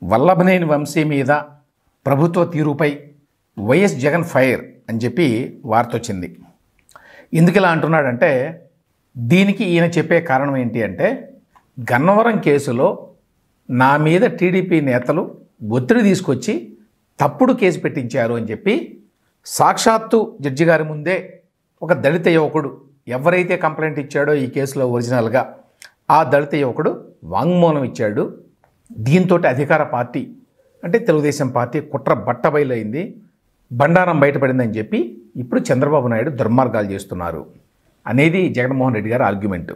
వల్లభనేని వంశీ మీద ప్రభుత్వ తీరుపై వైఎస్ జగన్ ఫైర్ అని చెప్పి వార్త వచ్చింది. ఎందుకు ఇలా అంటున్నాడంటే, దీనికి ఈయన చెప్పే కారణం ఏంటి అంటే, గన్నవరం కేసులో నా మీద టీడీపీ నేతలు ఒత్తిడి తీసుకొచ్చి తప్పుడు కేసు పెట్టించారు అని చెప్పి సాక్షాత్తు జడ్జి గారి ముందే ఒక దళిత యువకుడు ఎవరైతే కంప్లైంట్ ఇచ్చాడో ఈ కేసులో ఒరిజినల్గా ఆ దళిత యువకుడు వాంగ్మూలం ఇచ్చాడు. దీంతో అధికార పార్టీ అంటే తెలుగుదేశం పార్టీ కుట్ర బట్టబయలైంది, బండారం బయటపడిందని చెప్పి ఇప్పుడు చంద్రబాబు నాయుడు దుర్మార్గాలు చేస్తున్నారు అనేది జగన్మోహన్ రెడ్డి గారి ఆర్గ్యుమెంట్.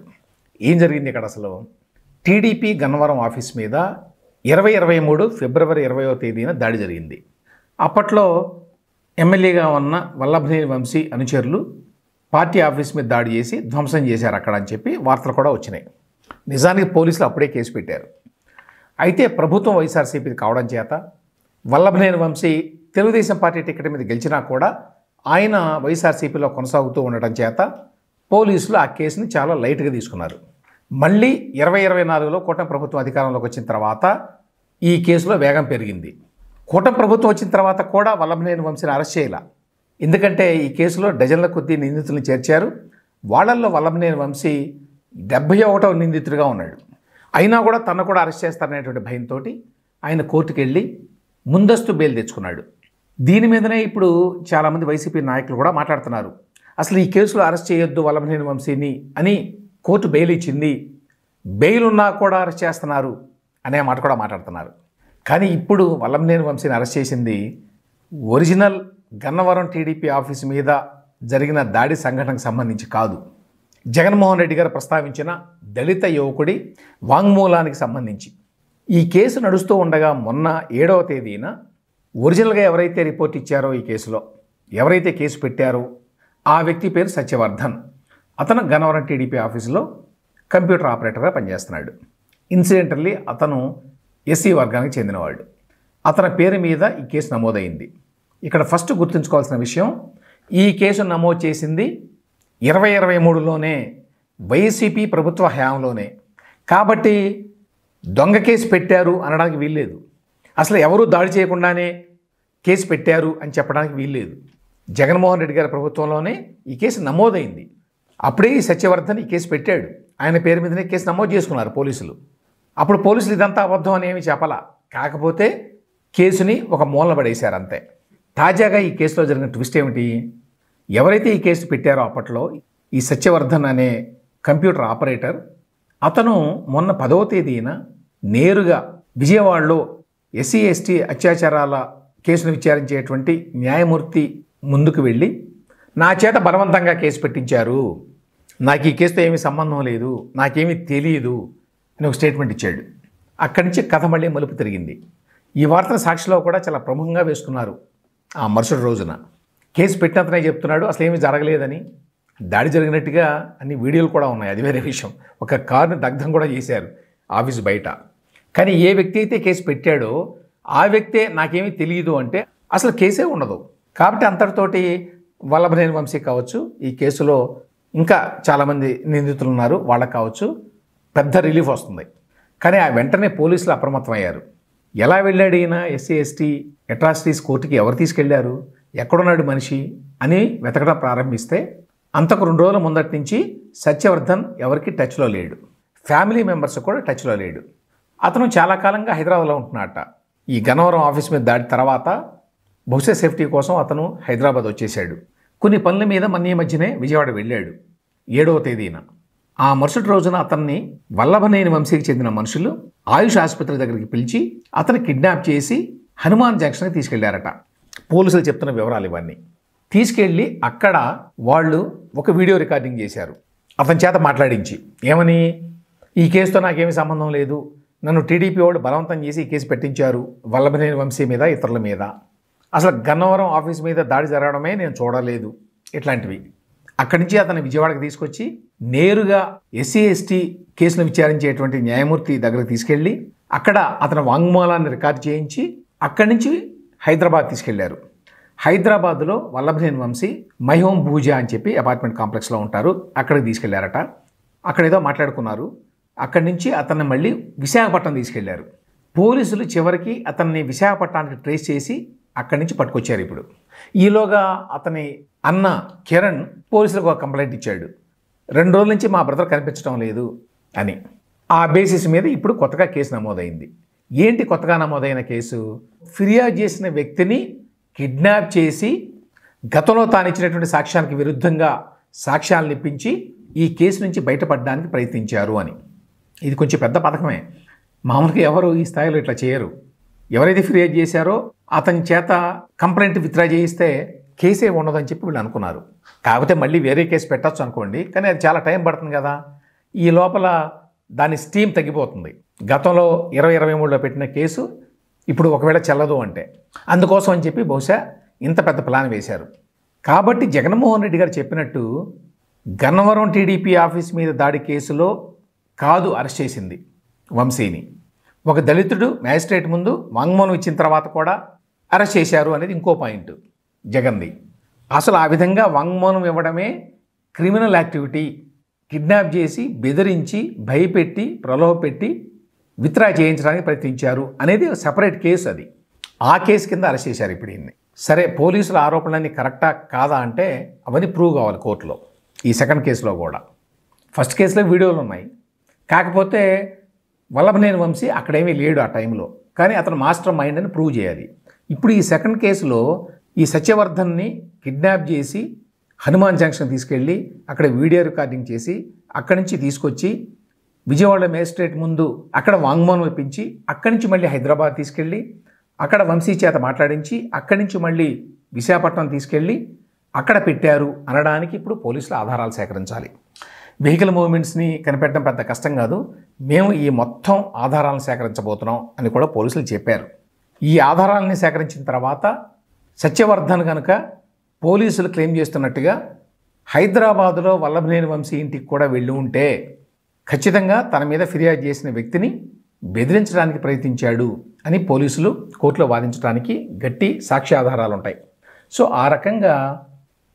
ఏం జరిగింది ఇక్కడ అసలు? టీడీపీ గన్నవరం ఆఫీస్ మీద 2023 ఫిబ్రవరి 20వ తేదీన దాడి జరిగింది. అప్పట్లో ఎమ్మెల్యేగా ఉన్న వల్లభనేని వంశీ అనుచరులు పార్టీ ఆఫీస్ మీద దాడి చేసి ధ్వంసం చేశారు అక్కడ అని చెప్పి వార్తలు కూడా వచ్చినాయి. నిజానికి పోలీసులు అప్పుడే కేసు పెట్టారు. అయితే ప్రభుత్వం వైఎస్ఆర్సీపీ కావడం చేత వల్లభనేని వంశీ తెలుగుదేశం పార్టీ టికెట్ మీద గెలిచినా కూడా ఆయన వైఎస్ఆర్సీపీలో కొనసాగుతూ ఉండటం చేత పోలీసులు ఆ కేసుని చాలా లైట్గా తీసుకున్నారు. మళ్ళీ 2024లో కూటమి ప్రభుత్వం అధికారంలోకి వచ్చిన తర్వాత ఈ కేసులో వేగం పెరిగింది. కూటమి ప్రభుత్వం వచ్చిన తర్వాత కూడా వల్లభనేని వంశీని అరెస్ట్ చేయాల. ఎందుకంటే ఈ కేసులో డజన్ల కొద్దీ నిందితులను చేర్చారు. వాళ్ళల్లో వల్లభనేని వంశీ 71వ నిందితుడిగా ఉన్నాడు. అయినా కూడా తను కూడా అరెస్ట్ చేస్తారనేటువంటి భయంతో ఆయన కోర్టుకు వెళ్ళి ముందస్తు బెయిల్ తెచ్చుకున్నాడు. దీని మీదనే ఇప్పుడు చాలామంది వైసీపీ నాయకులు కూడా మాట్లాడుతున్నారు. అసలు ఈ కేసులో అరెస్ట్ చేయొద్దు వల్లభనేని వంశీని అని కోర్టు బెయిల్ ఇచ్చింది, బెయిల్ ఉన్నా కూడా అరెస్ట్ చేస్తున్నారు అనే మాట కూడా మాట్లాడుతున్నారు. కానీ ఇప్పుడు వల్లభనేని వంశీని అరెస్ట్ చేసింది ఒరిజినల్ గన్నవరం టీడీపీ ఆఫీసు మీద జరిగిన దాడి సంఘటనకు సంబంధించి కాదు, జగన్మోహన్ రెడ్డి గారు ప్రస్తావించిన దళిత యువకుడి వాంగ్మూలానికి సంబంధించి. ఈ కేసు నడుస్తూ ఉండగా మొన్న 7వ తేదీన ఒరిజినల్గా ఎవరైతే రిపోర్ట్ ఇచ్చారో ఈ కేసులో ఎవరైతే కేసు పెట్టారో ఆ వ్యక్తి పేరు సత్యవర్ధన్. అతను గన్నవరం టీడీపీ ఆఫీసులో కంప్యూటర్ ఆపరేటర్గా పనిచేస్తున్నాడు. ఇన్సిడెంటల్లీ అతను ఎస్సీ వర్గానికి చెందినవాడు. అతని పేరు మీద ఈ కేసు నమోదైంది. ఇక్కడ ఫస్ట్ గుర్తుంచుకోవాల్సిన విషయం, ఈ కేసు నమోదు చేసింది 2023లోనే వైసీపీ ప్రభుత్వ హయాంలోనే. కాబట్టి దొంగ కేసు పెట్టారు అనడానికి వీల్లేదు. అసలు ఎవరూ దాడి చేయకుండానే కేసు పెట్టారు అని చెప్పడానికి వీల్లేదు. జగన్మోహన్ రెడ్డి గారి ప్రభుత్వంలోనే ఈ కేసు నమోదైంది. అప్పుడే ఈ సత్యవర్ధన్ ఈ కేసు పెట్టాడు. ఆయన పేరు మీదనే కేసు నమోదు చేసుకున్నారు పోలీసులు. అప్పుడు పోలీసులు ఇదంతా అబద్ధం అని ఏమి చెప్పాలా, కాకపోతే కేసుని ఒక మూలన పడేశారు అంతే. తాజాగా ఈ కేసులో జరిగిన ట్విస్ట్ ఏమిటి? ఎవరైతే ఈ కేసు పెట్టారో అప్పట్లో ఈ సత్యవర్ధన్ అనే కంప్యూటర్ ఆపరేటర్, అతను మొన్న 10వ తేదీన నేరుగా విజయవాడలో ఎస్సీ ఎస్టీ అత్యాచారాల కేసును విచారించేటువంటి న్యాయమూర్తి ముందుకు వెళ్ళి నా చేత బలవంతంగా కేసు పెట్టించారు, నాకు ఈ కేసుతో ఏమీ సంబంధం లేదు, నాకేమీ తెలియదు అని ఒక స్టేట్మెంట్ ఇచ్చాడు. అక్కడి నుంచి కథ మళ్ళీ మలుపు తిరిగింది. ఈ వార్తను సాక్షిలో కూడా చాలా ప్రముఖంగా వేసుకున్నారు. ఆ మరుసటి రోజున కేసు పెట్టినంతనే చెప్తున్నాడు అసలు ఏమీ జరగలేదని, దాడి జరిగినట్టుగా అన్ని వీడియోలు కూడా ఉన్నాయి, అది వేరే విషయం. ఒక కారుని దగ్ధం కూడా చేశారు ఆఫీసు బయట. కానీ ఏ వ్యక్తి అయితే కేసు పెట్టాడో ఆ వ్యక్తే నాకేమీ తెలియదు అంటే అసలు కేసే ఉండదు. కాబట్టి అంతటితోటి వల్లభనేని వంశీ కావచ్చు, ఈ కేసులో ఇంకా చాలామంది నిందితులు ఉన్నారు, వాళ్ళకి కావచ్చు పెద్ద రిలీఫ్ వస్తుంది. కానీ ఆ వెంటనే పోలీసులు అప్రమత్తమయ్యారు. ఎలా వెళ్ళాడు ఈయన ఎస్సీ ఎస్టీ అట్రాసిటీస్ కోర్టుకి, ఎవరు తీసుకెళ్లారు, ఎక్కడున్నాడు మనిషి అని వెతకడం ప్రారంభిస్తే అంతకు 2 రోజుల ముందటి నుంచి సత్యవర్ధన్ ఎవరికి టచ్లో లేడు, ఫ్యామిలీ మెంబర్స్ కూడా టచ్లో లేడు. అతను చాలా కాలంగా హైదరాబాద్లో ఉంటున్నట్ట. ఈ గన్నవరం ఆఫీస్ మీద దాడి తర్వాత బహుశా సేఫ్టీ కోసం అతను హైదరాబాద్ వచ్చేసాడు. కొన్ని పనుల మీద ఈ మధ్యనే విజయవాడ వెళ్ళాడు 7వ తేదీన. ఆ మరుసటి రోజున అతన్ని వల్లభనేని వంశీకి చెందిన మనుషులు ఆయుష్ ఆసుపత్రి దగ్గరికి పిలిచి అతను కిడ్నాప్ చేసి హనుమాన్ జంక్షన్కి తీసుకెళ్లారట. పోలీసులు చెప్తున్న వివరాలు ఇవన్నీ. తీసుకెళ్ళి అక్కడ వాళ్ళు ఒక వీడియో రికార్డింగ్ చేశారు అతని చేత మాట్లాడించి. ఏమని? ఈ కేసుతో నాకేమీ సంబంధం లేదు, నన్ను టీడీపీ వాళ్ళు బలవంతం చేసి ఈ కేసు పెట్టించారు వల్లభనేని వంశీ మీద, ఇతరుల మీద, అసలు గన్నవరం ఆఫీస్ మీద దాడి జరగడమే నేను చూడలేదు, ఇట్లాంటివి. అక్కడి నుంచి అతను విజయవాడకి తీసుకొచ్చి నేరుగా ఎస్సీ ఎస్టీ కేసును విచారించేటువంటి న్యాయమూర్తి దగ్గరకు తీసుకెళ్ళి అక్కడ అతని వాంగ్మూలాన్ని రికార్డు చేయించి అక్కడి నుంచి హైదరాబాద్ తీసుకెళ్లారు. హైదరాబాద్లో వల్లభనేని వంశీ మైహోమ్ భూజా అని చెప్పి అపార్ట్మెంట్ కాంప్లెక్స్లో ఉంటారు, అక్కడికి తీసుకెళ్లారట. అక్కడ ఏదో మాట్లాడుకున్నారు. అక్కడి నుంచి అతన్ని మళ్ళీ విశాఖపట్నం తీసుకెళ్లారు. పోలీసులు చివరికి అతన్ని విశాఖపట్నానికి ట్రేస్ చేసి అక్కడి నుంచి పట్టుకొచ్చారు. ఇప్పుడు ఈలోగా అతని అన్న కిరణ్ పోలీసులకు ఒక కంప్లైంట్ ఇచ్చాడు, 2 రోజుల నుంచి మా బ్రదర్ కనిపించడం లేదు అని. ఆ బేసిస్ మీద ఇప్పుడు కొత్తగా కేసు నమోదైంది. ఏంటి కొత్తగా నమోదైన కేసు? ఫిర్యాదు చేసిన వ్యక్తిని కిడ్నాప్ చేసి గతంలో తాను ఇచ్చినటువంటి సాక్ష్యానికి విరుద్ధంగా సాక్ష్యాలను ఇప్పించి ఈ కేసు నుంచి బయటపడడానికి ప్రయత్నించారు అని. ఇది కొంచెం పెద్ద పథకమే. మామూలుగా ఎవరు ఈ స్థాయిలో ఇట్లా చేయరు. ఎవరైతే ఫిర్యాదు చేశారో అతని చేత కంప్లైంట్ విత్డ్రా చేయిస్తే కేసే ఉండదని చెప్పి వీళ్ళు అనుకున్నారు. కాకపోతే మళ్ళీ వేరే కేసు పెట్టచ్చు అనుకోండి, కానీ అది చాలా టైం పడుతుంది కదా. ఈ లోపల దాని స్టీమ్ తగ్గిపోతుంది. గతంలో 2023లో పెట్టిన కేసు ఇప్పుడు ఒకవేళ చెల్లదు అంటే, అందుకోసం అని చెప్పి బహుశా ఇంత పెద్ద ప్లాన్ వేశారు. కాబట్టి జగన్మోహన్ రెడ్డి గారు చెప్పినట్టు గన్నవరం టీడీపీ ఆఫీస్ మీద దాడి కేసులో కాదు అరెస్ట్ చేసింది వంశీని, ఒక దళితుడు మ్యాజిస్ట్రేట్ ముందు వాంగ్మూలం ఇచ్చిన తర్వాత కూడా అరెస్ట్ చేశారు అనేది ఇంకో పాయింట్ జగన్ది. అసలు ఆ విధంగా వాంగ్మూలం ఇవ్వడమే క్రిమినల్ యాక్టివిటీ. కిడ్నాప్ చేసి బెదిరించి భయపెట్టి ప్రలోభపెట్టి విత్డ్రా చేయించడానికి ప్రయత్నించారు అనేది సెపరేట్ కేసు. అది ఆ కేసు కింద అరెస్ట్ చేశారు ఇప్పుడు ఈయన్ని. సరే, పోలీసుల ఆరోపణలన్నీ కరెక్టా కాదా అంటే అవన్నీ ప్రూవ్ కావాలి కోర్టులో. ఈ సెకండ్ కేసులో కూడా ఫస్ట్ కేసులో వీడియోలు ఉన్నాయి, కాకపోతే వల్లభనేని వంశీ అక్కడేమీ లేడు ఆ టైంలో, కానీ అతను మాస్టర్ మైండ్ అని ప్రూవ్ చేయాలి. ఇప్పుడు ఈ సెకండ్ కేసులో ఈ సత్యవర్ధన్ని కిడ్నాప్ చేసి హనుమాన్ జంక్షన్ తీసుకెళ్ళి అక్కడ వీడియో రికార్డింగ్ చేసి అక్కడి నుంచి తీసుకొచ్చి విజయవాడ మేజిస్ట్రేట్ ముందు అక్కడ వాంగ్మూలం ఇప్పించి అక్కడి నుంచి మళ్ళీ హైదరాబాద్ తీసుకెళ్ళి అక్కడ వంశీ చేత మాట్లాడించి అక్కడి నుంచి మళ్ళీ విశాఖపట్నం తీసుకెళ్ళి అక్కడ పెట్టారు అనడానికి ఇప్పుడు పోలీసులు ఆధారాలు సేకరించాలి. వెహికల్ మూవ్మెంట్స్ని కనిపెట్టడం పెద్ద కష్టం కాదు, మేము ఈ మొత్తం ఆధారాలను సేకరించబోతున్నాం అని కూడా పోలీసులు చెప్పారు. ఈ ఆధారాలని సేకరించిన తర్వాత సత్యవర్ధన్ కనుక పోలీసులు క్లెయిమ్ చేస్తున్నట్టుగా హైదరాబాదులో వల్లభనేని వంశీ ఇంటికి కూడా వెళ్ళి ఉంటే ఖచ్చితంగా తన మీద ఫిర్యాదు చేసిన వ్యక్తిని బెదిరించడానికి ప్రయత్నించాడు అని పోలీసులు కోర్టులో వాదించడానికి గట్టి సాక్ష్యాధారాలు ఉంటాయి. సో ఆ రకంగా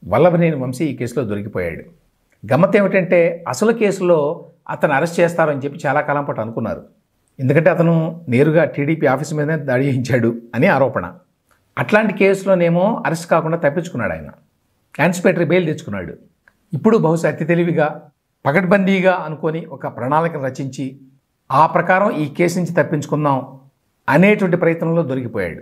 వల్లభనేని వంశీ ఈ కేసులో దొరికిపోయాడు. గమ్మత్ ఏమిటంటే అసలు కేసులో అతను అరెస్ట్ చేస్తారని చెప్పి చాలా కాలం పాటు అనుకున్నారు. ఎందుకంటే అతను నేరుగా టీడీపీ ఆఫీస్ మీదనే దాడి చేయించాడు అని ఆరోపణ. అట్లాంటి కేసులోనేమో అరెస్ట్ కాకుండా తప్పించుకున్నాడు ఆయన, యాంటిసిపేటరీ బెయిల్ తెచ్చుకున్నాడు. ఇప్పుడు బహుశా అతి తెలివిగా పకడ్బందీగా అనుకొని ఒక ప్రణాళికను రచించి ఆ ప్రకారం ఈ కేసు నుంచి తప్పించుకుందాం అనేటువంటి ప్రయత్నంలో దొరికిపోయాడు.